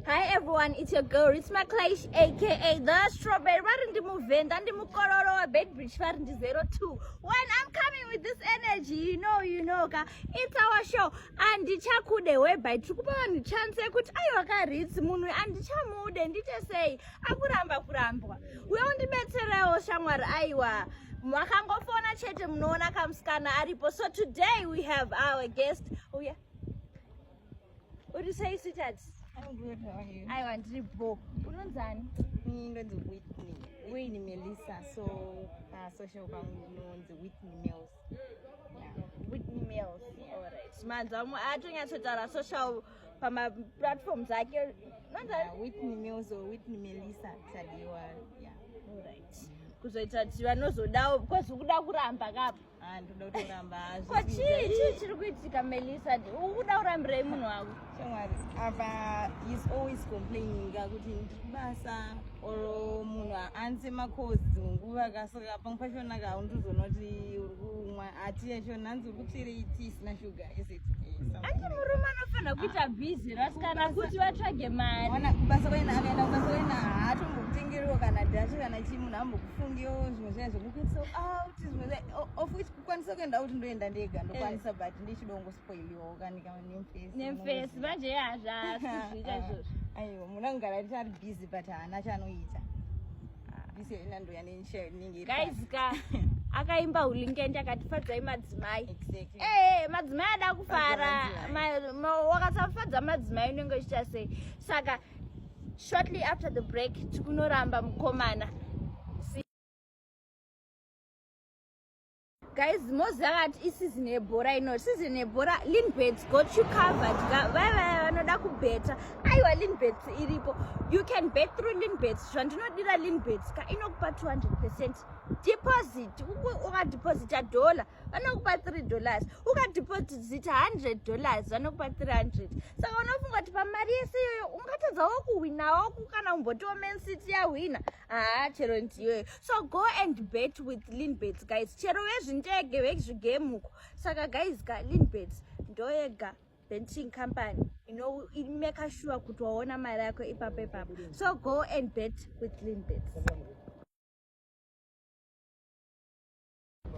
Hi everyone, it's your girl Ritsma Klaish aka The Strawberry. Varindi Movend and Mukororo Bedbridge Varindi 02. When I'm coming with this energy, you know, it's our show. And Chakude whereby Trukuban chance could Ayaka reads Munu and Chamude and it say Akuramba Kurambwa. We only met Sereo Shamar Aiwa. Mwakango Fona Chetem Nona Kamskana Aripo. So today we have our guest. Oh yeah. What do you say, sweetheart? I'm good, how are you? I want to book. Unonzani? Whitney Melissa, so social known the Whitney Mills. Yeah. Whitney Mills. Alright. Manza, I think I saw social platforms like Whitney Mills or Whitney Melissa. Yeah. Alright. Kuzoita vanozodawo because ukuda kuramba kapo ndoda kuramba ko chii chiri kuitika Melissa ukuda kurambirei munhu wako shamwari apa is always complaining kuti ndibasa or munhu anze makozi nguva kasaka pamwe pachona ndizonoti uri kumwa ati yacho nanzi uri kutirei isina shuga andi murume anofanira kuita bhizi rasikana kuti vatsvage mari basa kwaina akaenda kubasa kwaina haatombokutengerewo kana dhacho kana chii munhu ambokufungiwo zvimwe zvaya zvokukwetso out zvimwe of which kukwanisa kuenda kuti ndoenda ndega ndokwanisa but ndichidongospoiliwawo kanika nemfesi manje hazvazviita izvozvo aiwa munhu angara tichari bhizi but haana chanoita bhizi ina ndoyanenge guys akaimba hulingendi akatifadzai madzimai madzimai ada kufara wakasafadza madzimai unenge uchiita sei saka shortly after the break tikunoramba mukomana guys moziva kati isizini yebhora ino sizini yebhora Linbets got you covered vaya vanoda kubheta aiwa Linbets iripo you can bet through Linbets zvandinodira Linbets inokupa 200% deposit ukadeposita $1 vanokupa $3 ukadeposita $100 vanokupa $300 saka unofunga kuti pamari yese iyoyo ungatadzawo kuwinawo kana umbotiwo Man City yahwina chero ndiyoyo so go and bet with Linbets guys chero vezvindege vezvigemuko saka guys Linbets ndoyega betting company make sure kuti waona mari yako ipapo so go and bet with Linbets.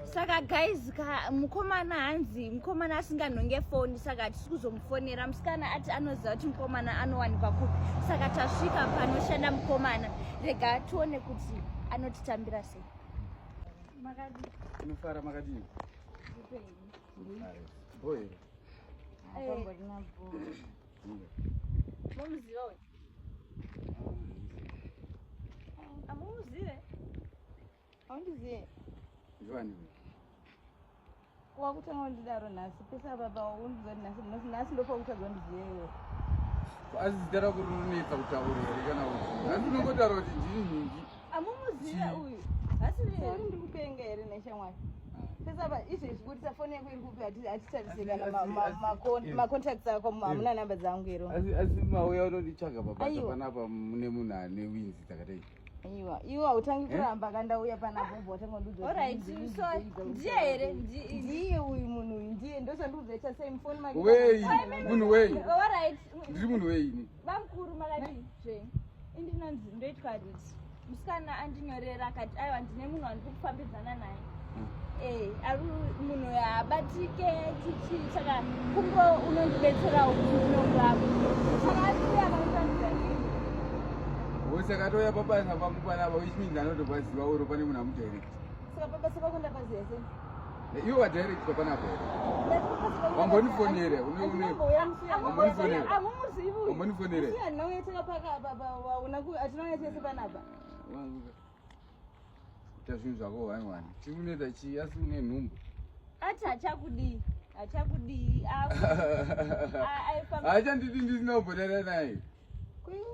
Saka guys mukomana hanzi mukomana asinganhonge foni saka tiri kuzomufonera musikana ati anoziva kuti mukomana anowanikwa kupi saka tasvika panoshanda mukomana rega tione kuti anotitambira sei unofara makadini boy momuziva uyu amumuzive aundizive Joani wakutanga ndidaro nhasi pesa baba undizoti nhasi ndopakutadza ndizivewo asi zita rako rinonetsa kutaurira kana kuti asi unongotaura kuti ndini nhingi amumuzive uyu asi uri ndikupenga here neshamwari pesa ba izvezvi kuti safoni yako iri kupi hatitarisirana macontacts ako hamuna namba dzangu ero asi mauya unonditsvaga pabasa panapa mune munhu ane winzi dzakadai aiwa iwo hautangi kuramba kandauya panapo watanga ndiye here ndiye uyu munhu uyu ndiye ndosandikuzoita sei mufoni make munhu wei ndiri munhu weini vamukuru makati zvenyu indinonzi ndoitwa riti musikana andinyorera akati aiwa ndine munhu wandiri kufambidzana naye ari munhu abatike chichi saka kungo unondibetserawo kuti unongurako saka asiuya akamutandiza usakatoya pabasa pangu panapa which means anotopaziva uro pane munhu amudirect saka pabasa pako ndapaziva sei iwo wadirect papanapa here wambonifonere wambonifonere atinauyaitese panapa ita zvinhu zvako 1 tiuneta chii asi une nhumbu ati hachakudii hachanditi ndisina kubhodana naye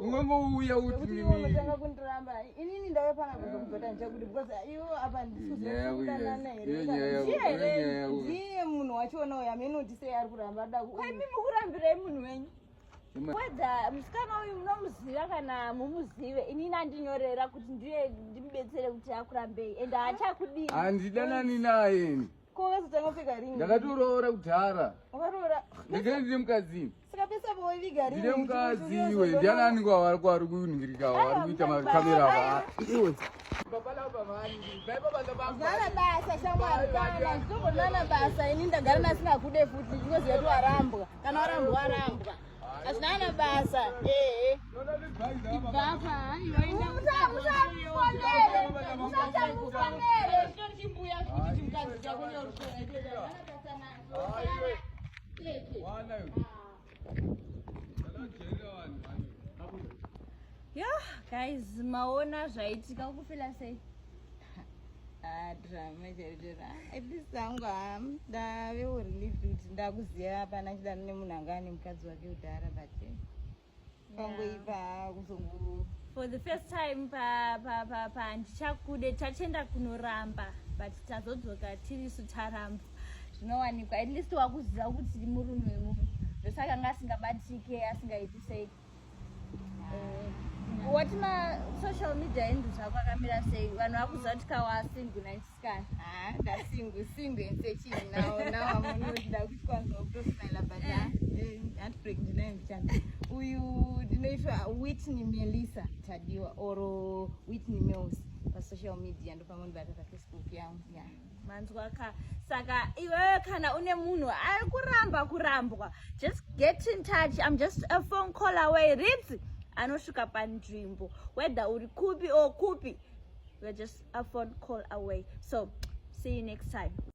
ungangouya uti mimiotanga kundiramba inini ndauya panapa zokubhota ndichakuti because iwo apa ndisikuzokudanana here ndiye munhu wachona uyu amenoti sei ari kuramba da kwaimi mukurambirei munhu wenyu wedza musikana uyu munomuziva kana mumuzive inini andinyorera kuti ndiye ndimubetsere kuti akurambei ende hachakudii handidanani naye ko wakazotanga kupfeka ringi ndakatoroora kudhara wakatoora ndikene ndine mukadzini saka pesa poviga ringi ndine mukadzi iwe ndiani anenge wari kuningirika wari kuita makamera iwe zana basa shamwari kana nditobonana basa ini ndagara nasina kude futi ndinoziva kuti warambwa kana warambwa warambwa hazvinana basa ibvapa chimbuya kuti chimukadzi chako guys maona zvaitika kufila sei drama chaitira at least angu ndaveurelieved kuti ndakuziva hapana chidano nemunhu anga ane mukadzi wake kudhara but pangoipa kuzongu for the first time ndichakude tachenda kunoramba but tazodzoka tirisu taramba zvinowanikwa at least wakuziva kuti murume wemunhu ndosaka anga asingabatike asingaiti sei wati masocial media endu zvako akamira sei vanhu vakuziva kuti kawasingu naitisikana ndasingu ensechini nawamunodida kuti kwanza kutosmaila but handbreak ndinayo mbichana uyu ndinoitwa Whitney Melissa Tadiwa or Whitney Mills pasocial media ndopamondibata pafacebook yangu manzwaka saka iwewe kana une munhu ari kurambwa just get in touch. I'm just a phone call away. Ritsi anosvika panzvimbo whether uri kupi or kupi, we're just a phone call away. So see you next time.